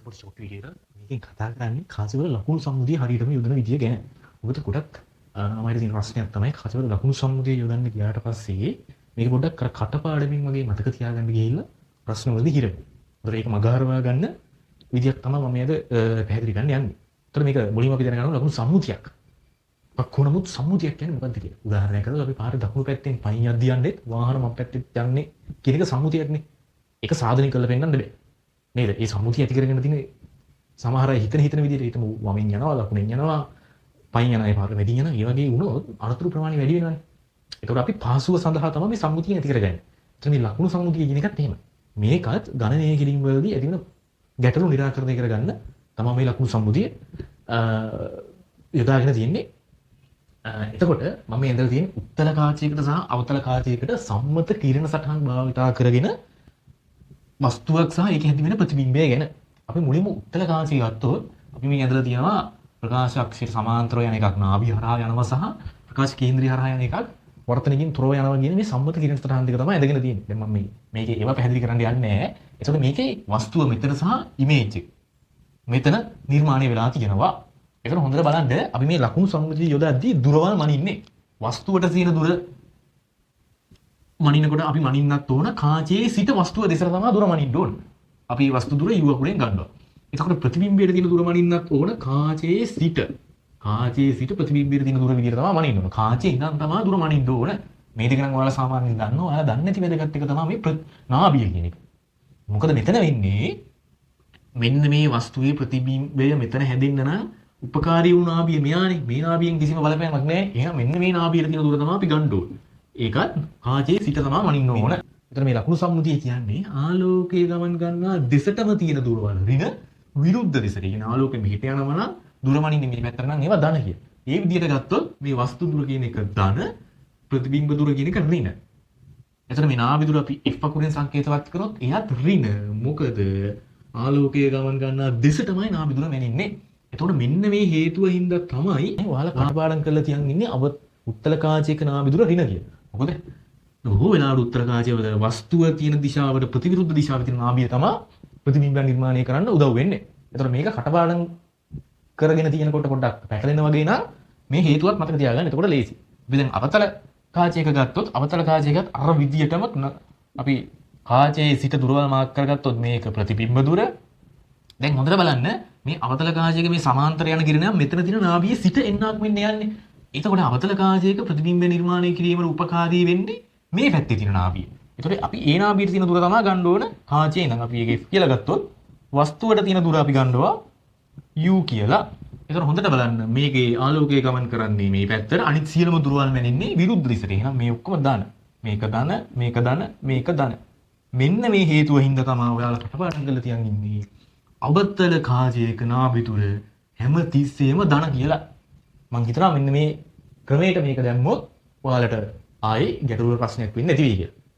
එතකොට shot video මේකෙන් කතා කරන්නේ කාසිවල ලකුණු සම්මුතිය හරියටම යොදන විදිය ගැන. මොකද ගොඩක් මට තියෙන ප්‍රශ්නයක් තමයි කාසිවල ලකුණු සම්මුතිය යොදන්න ගියාට පස්සේ මේක පොඩ්ඩක් අර කටපාඩමින් වගේ මතක තියාගන්න ගිහිල්ලා ප්‍රශ්න වලදී හිර වෙනවා. ඒතර ඒක මගහරවා ගන්න විදියක් තමයි මම අද පැහැදිලි කරන්න යන්නේ. ඒතර මේක මුලින්ම අපි දැනගන්න ලකුණු සම්මුතියක්. කොනමුත් සම්මුතියක් කියන්නේ මොකක්ද කියලා. උදාහරණයක් කරලා අපි පාරේ දකුණු පැත්තෙන් පයින් යද්දී යන්නේ වාහන මම පැත්තෙන් යන්නේ කියන එක සම්මුතියක්නේ. ඒක සාධනය කරලා පෙන්නන්න බෑ. නේද? ඒ සම්මුතිය ඇති කරගෙන තියෙන සමහර අය හිතන විදිහට හිතමු වමෙන් යනවා ලකුණෙන් යනවා පයින් යන අය පාර මැදින් යනවා. ඒ වගේ වුණොත් අනතුරු ප්‍රමාණය වැඩි වෙනවානේ. ඒකෝට අපි පාසුව සඳහා තමයි මේ සම්මුතිය ඇති කරගන්නේ. එතන මේ ලකුණු සම්මුතිය කියන එකත් එහෙමයි. මේකත් ගණනය කිරීම වලදී ඇති වෙන ගැටලු निराකරණය කරගන්න තමයි මේ ලකුණු සම්මුතිය යොදාගෙන තියෙන්නේ. එතකොට මම මේ ඉඳලා තියෙන උත්තර කාචයකට සහ අවතල කාචයකට සම්මත කිරණ සටහන් භාවිතා කරගෙන වස්තුවක් සහ ඒකෙ ඇති වෙන ප්‍රතිබිම්බය ගැන අපි මුලින්ම උත්තර කාචය ගත්තොත් අපි මේ ඇඳලා තියෙනවා ප්‍රකාශ අක්ෂයට සමාන්තරව යන එකක් නාභිය හරහා යනවා සහ ප්‍රකාශ කේන්ද්‍රය හරහා යන එකක් වර්තනකින් තොරව යනවා කියන මේ සම්මත කිරණ සටහන් දෙක තමයි ඇදගෙන තියෙන්නේ. දැන් මම මේකේ ඒවා පැහැදිලි කරන්න යන්නේ නැහැ. ඒතකොට මේකේ වස්තුව මෙතන සහ ඉමේජ් එක මෙතන නිර්මාණය වෙලා තියෙනවා. ඒක හොඳට බලන්න අපි මේ ලකුණු සම්මුතිය යොදද්දී දුරවල් මනින්නේ. වස්තුවට තියෙන දුර මනිනකොට අපි මනින්නත් ඕන කාචයේ සිට වස්තුව දෙසට තමයි දුර මනින්න ඕන. අපි වස්තු දුර u අකුරෙන් ගන්නවා. එතකොට ප්‍රතිබිම්බයට තියෙන දුර මනින්නත් ඕන කාචයේ සිට. කාචයේ සිට ප්‍රතිබිම්බයට තියෙන දුර විදිහට තමයි මනින්න ඕන. කාචයේ ඉඳන් තමයි දුර මනින්න ඕන. මේ දෙක නම් ඔයාලා සාමාන්‍යයෙන් දන්නවා. ඔයාලා දන්නේ නැති වැදගත් එක තමයි මේ නාභිය කියන එක. මොකද මෙතන වෙන්නේ මෙන්න මේ වස්තුවේ ප්‍රතිබිම්බය මෙතන හැදෙන්න නම් උපකාරී වුණ නාභිය මෙයානේ. මේ නාභියෙන් කිසිම බලපෑමක් නැහැ. එහෙනම් මෙන්න මේ නාභියට තියෙන දුර තමයි අපි ගන්න ඕනේ. ඒකත් කාචයේ සිට තමයි මනින්න ඕන. එතන මේ ලකුණු සම්මුතිය කියන්නේ ආලෝකයේ ගමන් ගන්නා දෙසටම තියෙන දුරවල ඍණ විරුද්ධ දෙසට. කියන ආලෝකෙ මෙහෙට යනවා නම් දුර මනින්නේ මේ පැත්තට නම් ඒවා ධන කිය. ඒ විදිහට ගත්තොත් මේ වස්තු දුර කියන එක ධන ප්‍රතිබිම්බ දුර කියන එක ඍණ. එතන මේ නාභි දුර අපි f අකුරෙන් සංකේතවත් කරොත් එයත් ඍණ. මොකද ආලෝකයේ ගමන් ගන්නා දෙසටමයි නාභි දුර මැනින්නේ. එතකොට මෙන්න මේ හේතුව හින්දා තමයි ඔයාලා කටපාඩම් කරලා තියන් ඉන්නේ උත්තර කාචයක නාභි දුර ඍණ කියලා. මොකද බොහෝ වෙලාවට උත්තර කාචයවල වස්තුව තියෙන දිශාවට ප්‍රතිවිරුද්ධ දිශාවේ තියෙන නාභිය තමයි ප්‍රතිබිම්බ නිර්මාණය කරන්න උදව් වෙන්නේ. ඒතර මේක කටපාඩම් කරගෙන තියෙනකොට පොඩ්ඩක් පැටලෙන වගේ නම් මේ හේතුවත් මතක තියාගන්න. එතකොට ලේසි. අපි දැන් අවතල කාචයක ගත්තොත් අවතල කාචයකත් අර විදියටම අපි කාචයේ සිට දුරවල් මාක් කරගත්තොත් මේක ප්‍රතිබිම්බ දුර. දැන් හොඳට බලන්න මේ අවතල කාචයක මේ සමාන්තර යන කිරණය මෙතන තියෙන නාභියේ සිට එන්නක් වෙන්න යන්නේ. එතකොට අවතල කාචයක ප්‍රතිබිම්බ නිර්මාණය කිරීමට උපකාරී වෙන්නේ මේ පැත්තේ තියෙන නාභිය. එතකොට අපි ඒ නාභියට තියෙන දුර තමයි ගන්න ඕන කාචයේ ඉඳන් අපි ඒක කියලා ගත්තොත් වස්තුවට තියෙන දුර අපි ගන්නවා u කියලා. එතකොට හොඳට බලන්න මේකේ ආලෝකය ගමන් කරන්නේ මේ පැත්තට අනිත් සියලුම දුරවල් මැනින්නේ විරුද්ධ දිශට. එහෙනම් මේ ඔක්කොම ධන. මේක ධන, මේක ධන, මේක ධන. මෙන්න මේ හේතුව හින්දා තමයි ඔයාලා කටපාඩම් කරලා තියන් ඉන්නේ. අවතල කාචයක නාභි දුර හැම තිස්සෙම ධන කියලා. මං හිතනවා මෙන්න මේ ක්‍රමයට මේක දැම්මොත් ඔයාලට ආයේ ගැටලුව ප්‍රශ්නයක් වෙන්නේ නැති වෙයි කියලා.